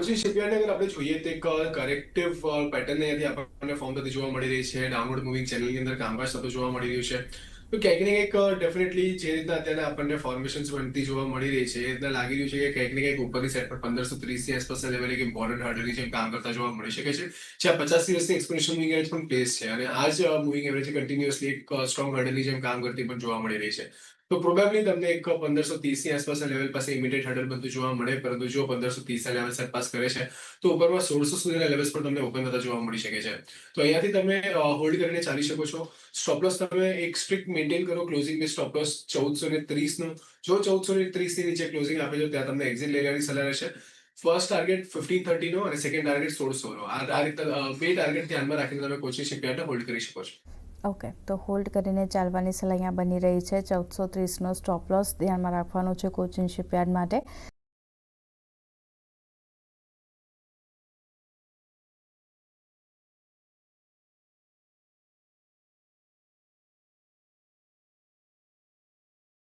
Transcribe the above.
Coaching શિપયાર્ડને અગર આપણે જોઈએ તો એક કરેક્ટિવ પેટર્ન અહીંયાથી આપણને ફોર્મ થતી જોવા મળી રહી છે. ડાઉનવર્ડ મૂવિંગ ચેનલની અંદર કામકાજ થતું જોવા મળી રહ્યું છે. તો ક્યાંક ને ક્યાંક ડેફિનેટલી જે રીતના અત્યારે આપણને ફોર્મેશન્સ બનતી જોવા મળી રહી છે એ રીતના લાગી રહ્યું છે કે ક્યાંક ને ક્યાંક ઉપરની સાઈડ પર 1530 ની આસપાસના લેવલે એક ઇમ્પોર્ટન્ટ હાર્ડલની જેમ કામ કરતા જોવા મળી શકે છે. જ્યાં 50 દિવસની એક્સપોનેન્શિયલ મૂવિંગ એવરેજ પણ પ્લેસ છે અને આ જ મૂવિંગ એવરેજ કન્ટિન્યુઅસલી એક સ્ટ્રોંગ હાર્ડલની જેમ કામ કરતી પણ જોવા મળી રહી છે. તો પ્રોબેબલી તમને એક 1530 ની આસપાસના લેવલ પાસે ઇમિડિયેટ હર્ડલ બનતું જોવા મળે, પરંતુ જો 1530 ના લેવલ સરપાસ કરે છે તો ઉપરમાં 1600 સુધીના લેવલ્સ પર તમને ઓપન થતા જોવા મળી શકે છે. તો અહીંયાથી તમે હોલ્ડ કરીને ચાલી શકો છો. સ્ટોપ લોસ તમે એક સ્ટ્રિક્ટ મેન્ટેન કરો. ક્લોઝિંગ બે સ્ટોપ લોસ 1430 નો. જો 1430 ની નીચે ક્લોઝિંગ આપે તો ત્યાં તમને એક્ઝિટ લઈ લેવાની સલાહ રહેશે. ફર્સ્ટ ટાર્ગેટ 1530 નો અને સેકન્ડ ટાર્ગેટ 1600 નો. આ રીતે બે ટાર્ગેટ ધ્યાનમાં રાખીને તમે કોચિંગ શિપયાર્ડને હોલ્ડ કરી શકો છો. ઓકે, તો હોલ્ડ કરીને ચાલવાની સલાહ અહીંયા બની રહી છે. 1430નો સ્ટોપ લોસ ધ્યાનમાં રાખવાનો છે કોચિંગ શિપયાર્ડ માટે.